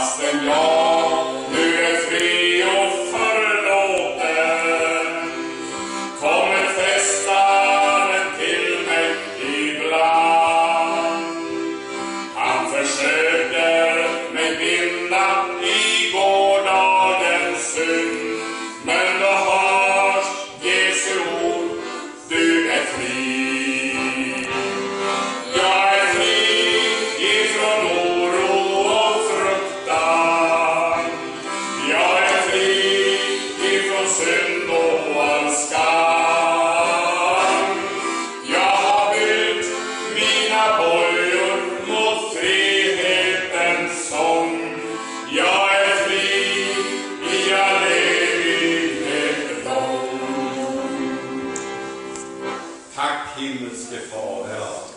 fastän jag nu är fri och förlåten, kommer frestaren till mig ibland. Han försöker mig binda i gårdagens synd, men då hörs Jesu ord: du är fri. Jag är fri ifrån oro och fruktan. Jag är fri ifrån synd och all skam. Jag har bytt mina bojor mot frihetens sång. Jag är fri i all evighet lång. Tack himmelske Fader.